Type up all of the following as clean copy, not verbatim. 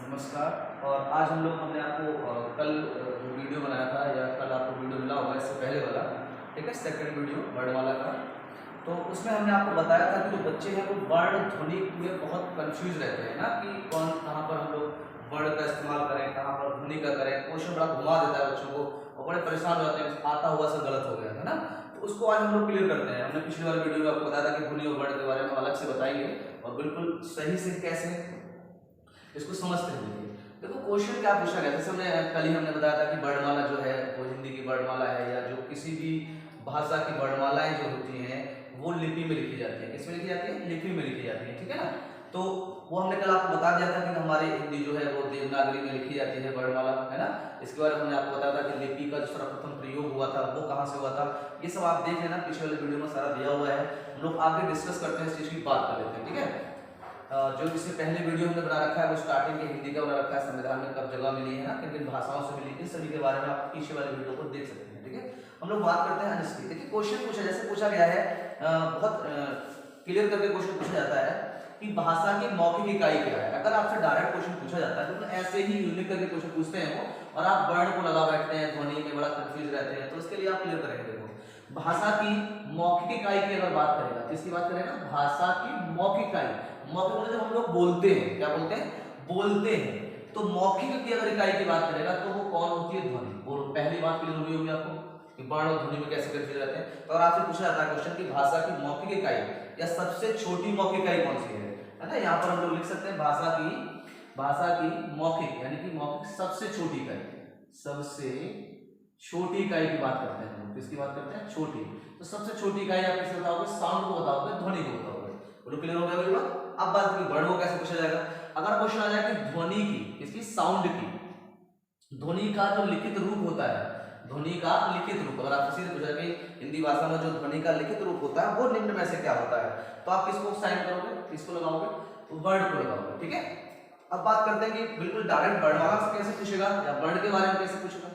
नमस्कार। और आज हमने आपको कल जो वीडियो बनाया था या कल आपको वीडियो मिला होगा इससे पहले वाला, ठीक है, सेकंड वीडियो वर्णमाला का। तो उसमें हमने आपको बताया था कि जो बच्चे हैं वो वर्ण ध्वनि में बहुत कंफ्यूज रहते हैं ना, कि कौन कहाँ पर हम लोग वर्ण का इस्तेमाल करें, कहाँ पर ध्वनि का करें। क्वेश्चन बड़ा घुमा देता है बच्चों को और बड़े परेशान हो जाते हैं, आता हुआ सब गलत हो गया है ना। तो उसको आज हम लोग क्लियर करते हैं। हमने पिछली वाली वीडियो में आपको बताया था कि ध्वनि और वर्ण के बारे में अलग से बताएंगे और बिल्कुल सही से कैसे इसको समझते हैं। देखो क्वेश्चन क्या पूछा गया, जैसे हमने बताया था कि वर्णमाला जो है वो हिंदी की वर्णमाला है या जो किसी भी भाषा की वर्णमालाएं जो होती हैं वो लिपि में लिखी जाती है। किसमें लिखी जाती है? लिपि में लिखी जाती है, ठीक है ना। तो वो हमने कल आपको बता दिया था कि हमारी हिंदी जो है वो देवनागरी में लिखी जाती है वर्णमाला, है ना। इसके बारे में हमने आपको बताया था कि लिपि का जो सर्वप्रथम प्रयोग हुआ था वो कहाँ से हुआ था। ये सब आप देख लेना, पिछले वाले वीडियो में सारा दिया हुआ है। हम लोग आगे डिस्कस करते हैं, इस चीज की बात कर लेते हैं, ठीक है। जो इससे पहले वीडियो हमने बना रखा है वो स्टार्टिंग के हिंदी का बना रखा है, संविधान में कब जगह मिली है ना, किन किन भाषाओं से मिली, इन सभी के बारे में आप पीछे वाले वीडियो को देख सकते हैं, ठीक है। हम लोग बात करते हैं अनिश्चित। देखिए क्वेश्चन पूछा, जैसे पूछा गया है, बहुत क्लियर करके क्वेश्चन पूछा जाता है कि भाषा की मौखिक इकाई क्या है। अगर आपसे डायरेक्ट क्वेश्चन पूछा जाता है तो ऐसे ही यूनिक करके क्वेश्चन पूछते हैं वो, और आप वर्ण को लगा बैठते हैं, ध्वनि में बड़ा कंफ्यूज रहते हैं। तो इसके लिए आप क्लियर करेंगे। देखो भाषा की मौखिक इकाई की अगर बात करेगा, किसकी बात करेगा? भाषा की मौखिक इकाई। मौखिक मतलब जब हम लोग बोलते हैं, क्या बोलते हैं? बोलते हैं। तो मौखिक की अगर इकाई की बात करेगा तो वो कौन होती है? ध्वनि। और पहली बात क्लियर हुई होगी आपको कि वर्ण और ध्वनि में कैसे कंफ्यूज रहते हैं। तो अगर आपसे पूछा जाता है क्वेश्चन की भाषा की मौखिक इकाई या सबसे छोटी मौखिक इकाई कौन सी है ना, यहाँ पर हम लोग लिख सकते हैं भाषा की मौखिक यानी कि मौखिक सबसे छोटी इकाई, सबसे छोटी इकाई की बात करते हैं हम लोग। किसकी बात करते हैं? छोटी। तो सबसे छोटी इकाई आप किसे बताओगे? साउंड को बताओगे, ध्वनि को बताओगे। बोलो क्लियर हो गया मेरी बात। अब बात करें वर्ण को कैसे पूछा जाएगा। अगर क्वेश्चन आ जाए कि ध्वनि की, किसकी? साउंड की, ध्वनि का जो लिखित रूप होता है, ध्वनि का लिखित रूप, अगर आपसे सीधे पूछा कि हिंदी भाषा में जो ध्वनि का लिखित रूप होता है वो निम्न में से क्या होता है, तो आप किसको साइन करोगे? किसको लगाओगे? वर्ण को लगाओगे, ठीक है। अब बात करते हैं कि बिल्कुल डायरेक्ट वर्णमाला से कैसे पूछेगा या वर्ण के बारे में कैसे पूछेगा,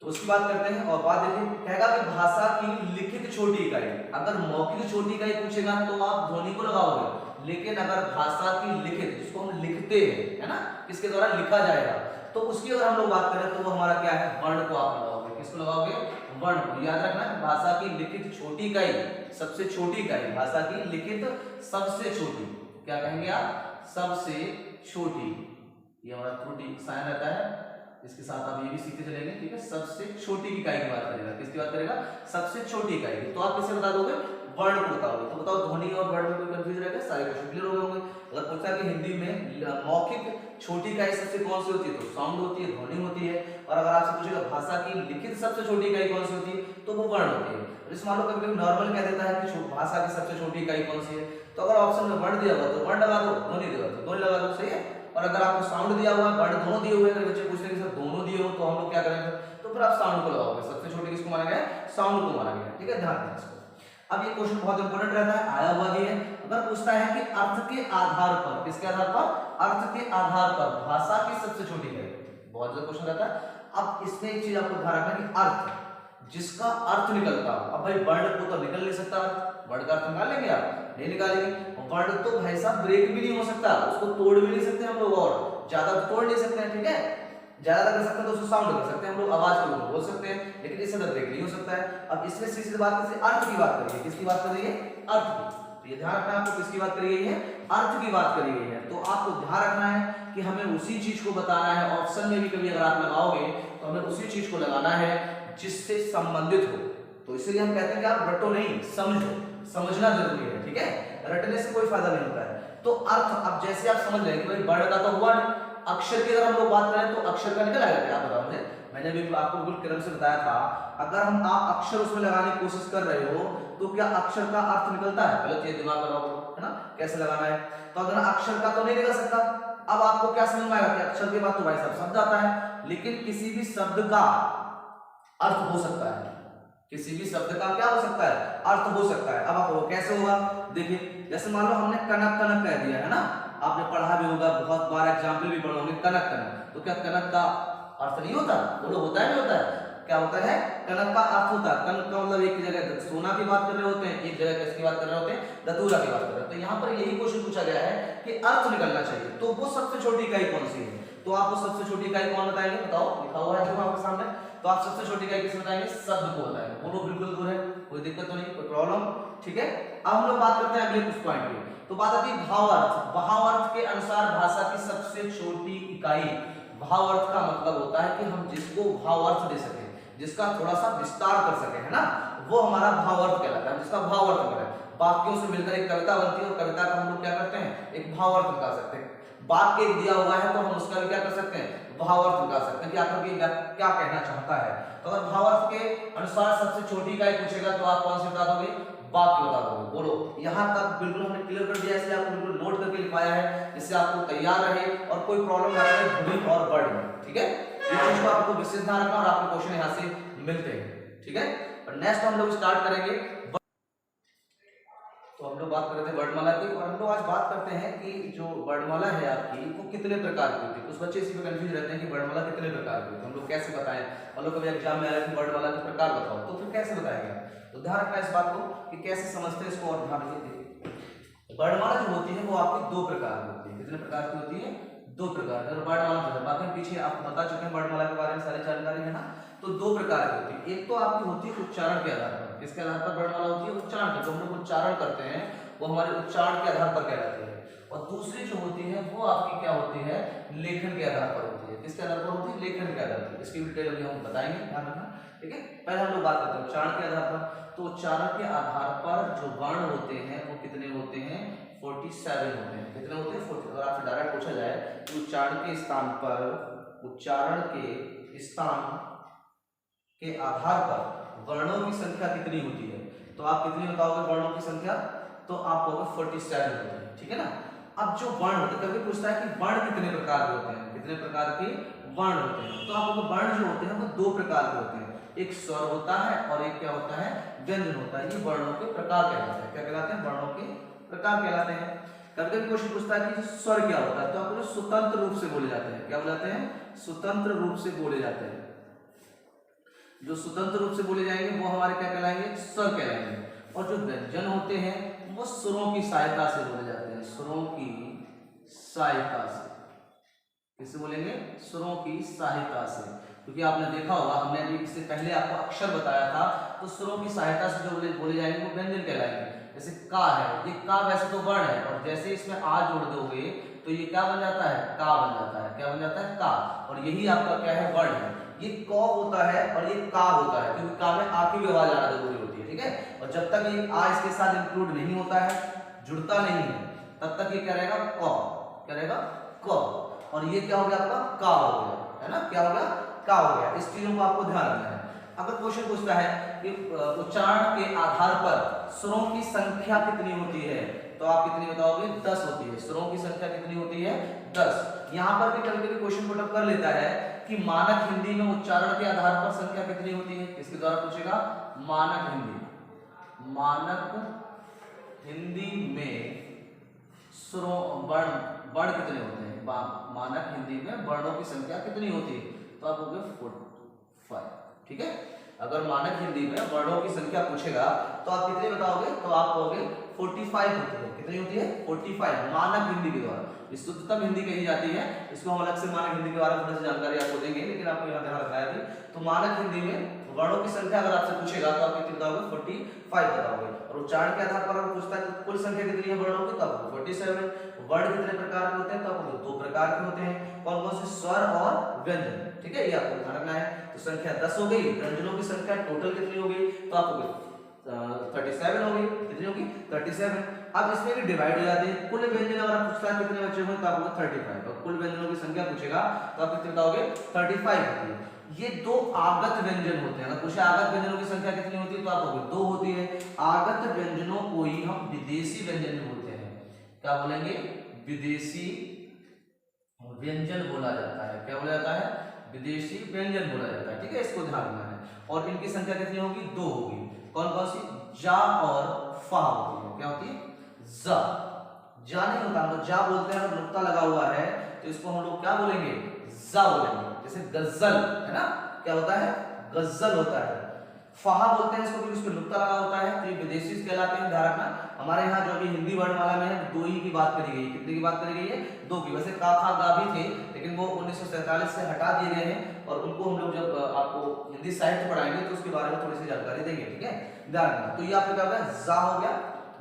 तो उसकी बात करते हैं। और बात देखिए, कहेगा कि भाषा की लिखित छोटी इकाई। अगर मौखिक छोटी इकाई पूछेगा तो आप ध्वनि को लगाओगे, लेकिन अगर भाषा की लिखित, जिसको हम लिखते हैं, है ना, किसके द्वारा लिखा जाएगा, तो उसकी अगर हम लोग बात करें तो वो हमारा क्या है? वर्ण को आप लगाओगे। किसको लगाओगे? वर्ण को। याद रखना, भाषा की लिखित छोटी इकाई, सबसे छोटी इकाई, भाषा की लिखित सबसे छोटी, क्या कहेंगे आप? सबसे छोटी। ये हमारा त्रुटि साइन रहता है, इसके साथ आप ये भी सीखते चलेंगे, ठीक है। सबसे छोटी इकाई की बात करेगा, किसकी बात करेगा? सबसे छोटी इकाई की। तो आप किसे बता दोगे? वर्ण को बताओगे। तो बताओ ध्वनि और वर्ण में कोई कंफ्यूजन रहेगा? सारे क्वेश्चन क्लियर हो गए होंगे। अगर पूछा कि हिंदी में मौखिक छोटी इकाई सबसे कौन सी होती है, तो साउंड होती है, ध्वनि होती है। और अगर आपसे पूछेगा भाषा की लिखित सबसे छोटी इकाई कौन सी होती है, तो वो वर्ण होती है। जैसे मान लो कभी नॉर्मल कह देता है कि भाषा की सबसे छोटी इकाई कौन सी है, तो अगर ऑप्शन में वर्ण दिया हुआ तो वर्ण लगा दो, ध्वनि दिया हुआ तो ध्वनि लगा दो, सही है। और अगर आपको साउंड दिया हुआ है, वर्ण दोनों दिए हुए हैं, बच्चे पूछते हैं कि सर दोनों दिए हो तो हम लोग क्या करेंगे, तो फिर आप साउंड को लगाओगे। सबसे छोटी किसको माना गया? साउंड को माना गया, ठीक है। ध्यान दें इसको। अब ये क्वेश्चन बहुत इंपॉर्टेंट रहता है, आया हुआ भी है। अगर पूछता है कि अर्थ के आधार पर, किसके आधार पर? अर्थ के आधार पर भाषा की सबसे छोटी इकाई, बहुत ज्यादा क्वेश्चन रहता है। अब इसमें एक चीज आपको ध्यान रखना कि अर्थ, जिसका अर्थ निकलता हो। अब भाई वर्ण को तो निकल नहीं सकता, वर्ण का अर्थ निकाल लेंगे आप? नहीं निकालेंगे। वर्ण तो भाई साहब ब्रेक भी नहीं हो सकता, उसको तोड़ भी नहीं सकते हम लोग, और ज्यादा तोड़ नहीं सकते हैं, ठीक है। ज्यादा कर सकते हैं तो उसको साउंड कर सकते हैं हम लोग, आवाज को बोल सकते हैं, लेकिन इससे तो ब्रेक नहीं हो सकता है। अब इसमें सीधी बात कैसे? अर्थ की बात करिए। किसकी बात कर रही है? अर्थ की। तो ये ध्यान रखना आपको, किसकी बात करी गई है? अर्थ की बात करी गई है। तो आपको ध्यान रखना है कि हमें उसी चीज को बताना है। ऑप्शन में भी कभी अगर आप लगाओगे तो हमें उसी चीज को लगाना है जिससे संबंधित हो। तो इसलिए हम कहते हैं कि आप रटो नहीं, समझो, समझना जरूरी है, ठीक है। रटने से कोई फायदा नहीं होता है। तो अर्थ, अब जैसे आप समझ रहे हैं कि भाई वर्ण का तो हुआ नहीं, अक्षर की अगर हम लोग बात करें तो अक्षर का निकल आएगा क्या? बताओ मुझे। मैंने भी आपको बिल्कुल क्रम से बताया था, अगर आप अक्षर उसमें लगाने की कोशिश कर रहे हो तो क्या अक्षर का अर्थ निकलता है? पहले तो ये दिमाग लगाओ, है ना, कैसे लगाना है। तो अगर अक्षर का तो नहीं निकल सकता। अब आपको क्या समझ में आएगा कि अक्षर के बाद तो भाई साहब शब्द आता है, लेकिन किसी भी शब्द का अर्थ हो सकता है, किसी भी शब्द का क्या हो सकता है? अर्थ हो सकता है। अब आप कैसे होगा? देखिए, जैसे मान लो हमने कनक कनक कह दिया, है ना, आपने पढ़ा भी होगा, बहुत बार एग्जाम्पल भी पढ़े होंगे, कनक कनक। तो क्या कनक का अर्थ नहीं होता? बोलो होता है नहीं होता है? क्या होता है, कनक का अर्थ होता है, कनक का मतलब एक जगह सोना की बात कर रहे होते हैं, एक जगह किसकी बात कर रहे होते हैं, धतूरा की बात कर रहे हैं। तो यहाँ पर यही क्वेश्चन पूछा गया है कि अर्थ निकलना चाहिए, तो वो सबसे छोटी इकाई कौन सी है, तो आप वो सबसे छोटी इकाई कौन बताएंगे, बताओ, लिखा हुआ है देखो आपके सामने। तो आप सबसे छोटी इकाई किस बताएंगे, शब्द को बताएंगे। बोलो बिल्कुल दूर है, कोई दिक्कत तो नहीं, कोई प्रॉब्लम, ठीक है। अब हम लोग बात करते हैं अगले कुछ पॉइंट की। तो बात आती है भावार्थ। भावार्थ के अनुसार भाषा की सबसे छोटी इकाई, भावार्थ का मतलब होता है कि हम जिसको भावार्थ दे सके, जिसका थोड़ा सा विस्तार कर सके, है ना, वो हमारा भावार्थ कहलाता है, जिसका भावार्थ करे। वाक्यों से मिलकर एक कविता बनती है और कविता का हम लोग क्या करते हैं, एक भावार्थ निकाल सकते हैं। वाक्य दिया हुआ है तो हम उसका भी क्या कर सकते हैं, भावार्थ निकाल सकते हैं कि आखिर ये क्या कहना चाहता है। तो अगर भावार्थ के अनुसार सबसे छोटी इकाई पूछेगा तो आप कौन सी बता दोगे, वाक्य बता दोगे। बोलो, यहाँ तक बिल्कुल हमने क्लियर कर दिया, इसलिए आपको बिल्कुल नोट करके लिखवाया है, इससे आपको तैयार रहे और कोई प्रॉब्लम ना रहे ध्वनि और वर्ड में, ठीक है। ये चीज को आपको विशेष ध्यान रखना और आपको क्वेश्चन यहाँ से मिलते हैं, ठीक है। और नेक्स्ट हम लोग स्टार्ट करेंगे। तो हम लोग बात कर रहे थे वर्णमाला की, और हम लोग आज बात करते हैं कि जो वर्णमाला है आपकी वो कितने प्रकार की होती है। कुछ बच्चे इसी में कंफ्यूज रहते हैं कि वर्णमाला कितने प्रकार की होती है, हम लोग कैसे बताएं। हम लोग कभी एग्जाम में आया कि वर्णमाला के प्रकार बताओ, तो फिर कैसे बताएंगे। तो ध्यान रखना इस बात को कि कैसे समझते हैं इसको, और ध्यान रखिए। वर्णमाला जो होती है वो आपकी दो प्रकार की होती है। कितने प्रकार की होती है, दो प्रकार की। वर्णमाला जो है बाकी पीछे आपको बता चुके हैं वर्णमाला के बारे में सारी जानकारी है ना। तो दो प्रकार की होती है, एक तो आपकी होती है उच्चारण के आधार पर। किसके आधार पर वर्णमाला होती है, उच्चारण पर। जो हम लोग उच्चारण करते हैं वो हमारे उच्चारण के आधार पर कहलाती है। और दूसरी जो होती है वो आपकी क्या होती है, लेखन के आधार पर होती है। किसके आधार पर होती है, लेखन के आधार पर। इसकी डिटेल अभी हम बताएंगे, ध्यान रखना, ठीक है। पहले हम लोग बात करते हैं उच्चारण के आधार पर। तो उच्चारण के आधार पर जो वर्ण होते हैं वो कितने होते हैं, 47 होते हैं। कितने होते हैं, 40। अगर आपसे डायरेक्ट पूछा जाए कि उच्चारण के स्थान पर, उच्चारण के स्थान के आधार पर वर्णों की संख्या कितनी होती है, तो आप कितनी बताओगे वर्णों की संख्या, तो आप कहोगे 47 होती है, ठीक है ना। अब जो वर्ण होते हैं, कभी पूछता है कि वर्ण कितने प्रकार के होते हैं, कितने प्रकार के वर्ण होते हैं, तो आपको वर्ण जो होते हैं वो दो प्रकार के होते हैं। एक स्वर होता है और एक क्या होता है, व्यंजन होता है। ये वर्णों के प्रकार कहलाते हैं। क्या कहलाते हैं, वर्णों के प्रकार कहलाते हैं। कभी कभी क्वेश्चन पूछता है कि स्वर क्या होता है, तो आपको स्वतंत्र रूप से बोले जाते हैं। क्या बोले जाते हैं, स्वतंत्र रूप से बोले जाते हैं। जो स्वतंत्र रूप से बोले जाएंगे वो हमारे क्या कहलाएंगे, स्वर कहलाएंगे। और जो व्यंजन होते हैं वो सुरों की सहायता से बोले जाते हैं। सुरों की सहायता से, किससे बोलेंगे, सुरों की सहायता से। क्योंकि आपने देखा होगा, हमने अभी इससे पहले आपको अक्षर बताया था, तो सुरों की सहायता से जो बोले जाएंगे वो व्यंजन कहलाएंगे। जैसे का है, ये का वैसे तो वर्ण है, और जैसे इसमें आ जोड़ दोगे तो ये क्या बन जाता है, का बन जाता है। क्या बन जाता है, का। और यही आपका क्या है, वर्ण है। ये क होता है और ये का होता है, क्योंकि का में आ की भी आवाज आना जरूरी होती है, ठीक है। और जब तक ये आ इसके साथ इंक्लूड नहीं होता है, जुड़ता नहीं है, तब तक ये क्या रहेगा, क। क्या रहेगा, क। और ये क्या हो गया आपका, का हो गया, है ना। क्या हो गया, का हो गया। इस चीजों को आपको ध्यान रखना है। अगर क्वेश्चन पूछता है कि उच्चारण के आधार पर स्वरों की संख्या कितनी होती है, तो आप कितनी बताओगे, 10 होती है। स्वरों की संख्या कितनी होती है, 10। यहाँ पर भी कभी कभी क्वेश्चन पुट अप कर लेता है कि मानक हिंदी में उच्चारण के आधार पर संख्या कितनी होती है। किसके द्वारा पूछेगा, मानक हिंदी। मानक हिंदी में स्वरों वर्ण कितने होते हैं, मानक हिंदी में वर्णों की संख्या कितनी होती है, तो आप कहोगे 45, ठीक है। अगर मानक हिंदी में वर्णों की संख्या पूछेगा तो आप कितने बताओगे, तो आप कहोगे 45 होती है। कितनी होती है, 45, मानक हिंदी के द्वारा। शुद्धतम हिंदी कही जाती है, इसको हम अलग से मानक हिंदी के बारे में थोड़ी सी जानकारी आपको देंगे, लेकिन आपको यहाँ ध्यान रखना है। तो मानक हिंदी में वर्णों की संख्या अगर आपसे पूछेगा तो आप कितनी बताओगे, 45 बताओगे। और उच्चारण के आधार पर अगर पूछता है कि कुल संख्या कितनी है वर्णों की, तो आपको 47। वर्ण कितने प्रकार के होते हैं, तो आपको 2 प्रकार के होते हैं। कौन कौन से, स्वर और व्यंजन, ठीक है। ये आपको ध्यान रखना है। तो संख्या 10 हो गई। व्यंजनों की संख्या टोटल कितनी हो गई, तो आपको 37 हो गई। कितनी होगी, 37। अब इसमें भी डिवाइड हो जाते हैं। कुल व्यंजन अगर आप पूछता है कितने बचे होंगे, तो आपको 35। और कुल व्यंजनों की संख्या पूछेगा तो आप कितने बताओगे, 35 होती है। ये 2 आगत व्यंजन होते हैं। अगर पूछे आगत व्यंजनों की संख्या कितनी होती है, तो आप कहोगे 2 होती है। आगत व्यंजनों को ही हम विदेशी व्यंजन भी बोलते हैं। क्या बोलेंगे, विदेशी व्यंजन बोला जाता है। क्या बोला जाता है, विदेशी व्यंजन बोला जाता है, ठीक है। इसको ध्यान रखना है। और इनकी संख्या कितनी होगी, 2 होगी। कौन कौन सी, जा और फा होती है। क्या होती है, जा नहीं होता, हम लोग जा बोलते हैं। अगर नुक्ता लगा हुआ है तो इसको हम लोग क्या बोलेंगे, जा बोलेंगे। जैसे गजल है ना, क्या होता है, गजल होता है। फाहा बोलते हैं इसको क्योंकि इसको नुक्ता लगा होता है, तो ये विदेशी कहलाते हैं, ध्यान रखना। हमारे यहाँ जो अभी हिंदी वर्णमाला में है दो ही की बात करी गई है, कितने की बात करी गई है, दो की। वैसे का खा गा भी थे लेकिन वो 1947 से हटा दिए गए हैं और उनको हम लोग जब आपको हिंदी साहित्य पढ़ाएंगे तो उसके बारे में थोड़ी सी जानकारी देंगे, ठीक है, ध्यान रखना। तो ये आपका क्या होगा, जा हो गया,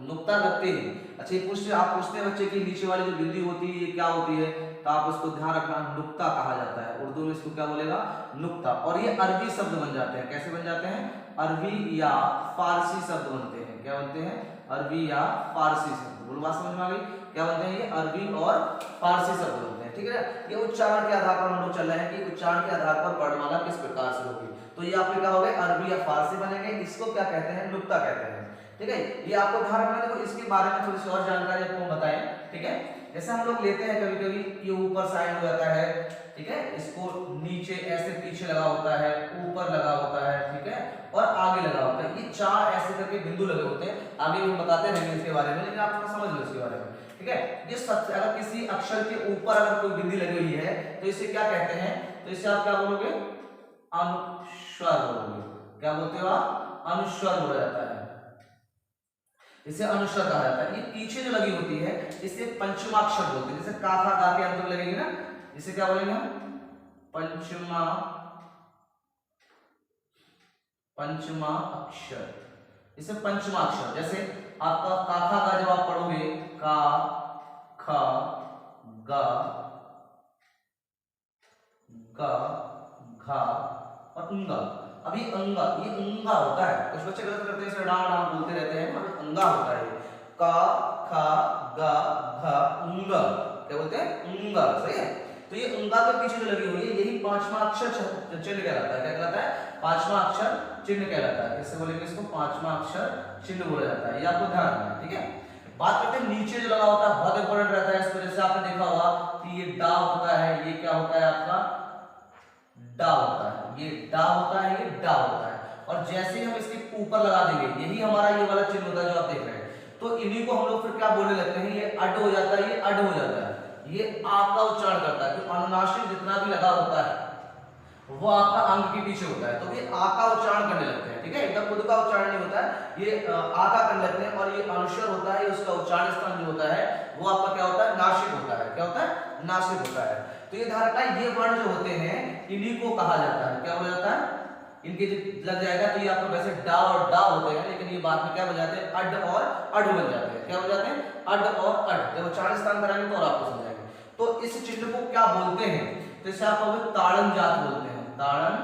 नुक्ता लगते हैं। अच्छा ये आप पूछते हैं बच्चे की नीचे वाली जो बिंदी होती है ये क्या होती है, तो आप उसको ध्यान रखना, नुक्ता कहा जाता है, उर्दू में इसको क्या बोलेगा, नुक्ता। और ये अरबी शब्द बन जाते हैं, कैसे बन जाते हैं, अरबी या फारसी शब्द बनते हैं, क्या बनते हैं, अरबी या फारसी शब्द। बोलो बात समझ में आ गई, क्या बनते हैं, ये अरबी और फारसी शब्द बनते हैं, ठीक है। ये उच्चारण के आधार पर हम लोग चल रहे हैं कि उच्चारण के आधार पर वर्णमाला किस प्रकार से होगी। तो ये आपके क्या हो गए, अरबी या फारसी बनेंगे, इसको क्या कहते हैं, नुक्ता कहते हैं, ठीक है। ये आपको ध्यान रखना है। देखो इसके बारे में थोड़ी सी और जानकारी आपको बताएं, ठीक है। जैसे हम लोग लेते हैं कभी कभी ये ऊपर साइड हो जाता है, ठीक है, इसको नीचे ऐसे पीछे लगा होता है, ऊपर लगा होता है, ठीक है, और आगे लगा होता है। ये चार ऐसे करके बिंदु लगे होते हैं, आगे भी हम बताते रहेंगे इसके बारे में, लेकिन आप थोड़ा समझ लो इसके बारे में, ठीक है। ये अगर किसी अक्षर के ऊपर अगर कोई बिंदी लगी हुई है तो इसे क्या कहते हैं, तो इसे आप क्या बोलोगे, अनुस्वर बोलोगे। क्या बोलते हो आप, अनुस्वर बोला जाता है, इसे अनुस्वर कहा जाता है। ये पीछे जो लगी होती है इसे पंचमाक्षर बोलते हैं। जैसे का था गा के अंत में लगेगी ना, इसे क्या बोलेंगे हम, पंचमा अक्षर, इसे पंचमाक्षर। जैसे आपका का खा का जब आप पढ़ोगे, का ख गा गा घा और उंगा। अभी अंगा, ये अंगा होता है, कुछ बच्चे गलत करते हैं, इसे डाम डाम बोलते रहते हैं, पर अंगा होता है। का खा गा घा उंगा, क्या बोलते हैं, उंगा, सही है। तो ये अंगा के पीछे जो लगी हुई है यही पांचवा अक्षर चिन्ह कहलाता है, क्या कहलाता है, पांचवा अक्षर चिन्ह कहलाता है। कैसे बोलेंगे इसको, पांचवा अक्षर चिन्ह बोला जाता है, ये आपको ध्यान रखना है, ठीक है। बात करते हैं नीचे जो लगा होता है, बहुत इंपॉर्टेंट रहता है। इस वजह से आपने देखा होगा कि ये डा होता है, ये क्या होता है आपका, डा होता है, ये डा होता है, ये डा होता है। और जैसे ही हम इसके ऊपर लगा देंगे, यही हमारा ये वाला चिन्ह होता है जो आप देख रहे हैं, तो इन्हीं को हम लोग फिर क्या बोलने लगते हैं, ये अड हो जाता है, ये अड हो जाता है, ये आ का उच्चारण करता है। तो अनुनासिक जितना भी लगा होता है वो आपका अंग के पीछे होता है, तो ये आ का उच्चारण करने लगते हैं, ठीक है, एकदम खुद का उच्चारण नहीं होता है, ये आ का करने लगते हैं। और ये अनुस्वर होता है, उसका उच्चारण स्थान जो होता है वो आपका क्या होता है, नासिक होता है, क्या होता है, नासिक होता है। तो ये ध्यान रखना, ये वर्ण जो होते हैं इन्हीं को कहा जाता है, क्या बोला जाता है, इनके लग जाएगा तो ये आपको वैसे डा और डा होते हैं, लेकिन ये बाद में क्या बन जाते हैं, अड और अड बन जाते हैं, क्या बन जाते हैं, अड और अड। जब उच्चारण स्थान कराएंगे तो और आपको समझाएंगे। तो इस चिन्ह को क्या बोलते हैं, तो इसे आप ताड़न जात बोलते हैं, ताड़न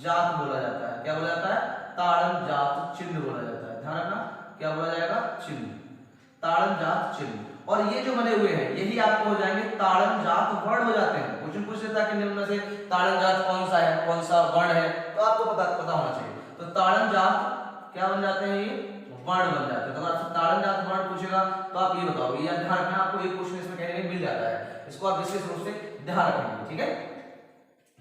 जात बोला जाता है, क्या बोला जाता है, ताड़न जात चिन्ह बोला जाता है, ध्यान रखना, क्या बोला जाएगा, चिन्ह, ताड़न जात चिन्ह। और ये जो बने हुए हैं यही आपको हो जाएंगे ताड़न जात वर्ण हो जाते हैं। क्वेश्चन पूछ लेता है कि निम्न में से ताड़न जात कौन सा है, कौन सा वर्ण है, तो आपको पता होना चाहिए। तो ताड़न जात क्या बन जाते हैं, ये वर्ण बन जाते हैं। तो अगर आपसे ताड़न जात वर्ण पूछेगा तो आप ये बताओगे, या ध्यान रखना, आपको एक क्वेश्चन इसमें कहने मिल जाता है, इसको आप विशेष रूप से ध्यान रखेंगे, ठीक है।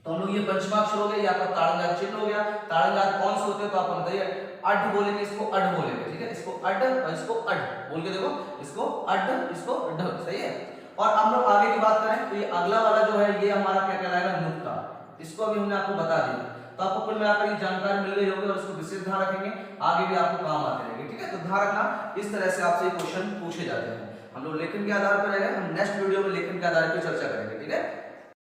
तो हम लोग ये पंचमाक्षर हो गया, ये आपका ताड़न जात चिन्ह हो गया। ताड़न जात कौन से होते हैं तो आप बताइए, अड बोलेंगे, इसको अड बोलेंगे, ठीक है, इसको अड और इसको अड बोल के देखो, इसको अड, इसको ढ, सही है। और हम लोग आगे की बात करें तो ये अगला वाला जो है ये हमारा क्या कहलाएगा, नुक्ता। इसको अभी हमने आपको बता दिया, तो आपको कुल मिलाकर ये जानकारी मिल गई होगी और इसको विशेष ध्यान रखेंगे, आगे भी आपको काम आते रहेंगे, ठीक है। तो ध्यान रखना, इस तरह से आपसे क्वेश्चन पूछे जाते हैं। हम लोग लेखन के आधार पर रहेंगे, हम नेक्स्ट वीडियो में लेखन के आधार पर चर्चा करेंगे, ठीक है।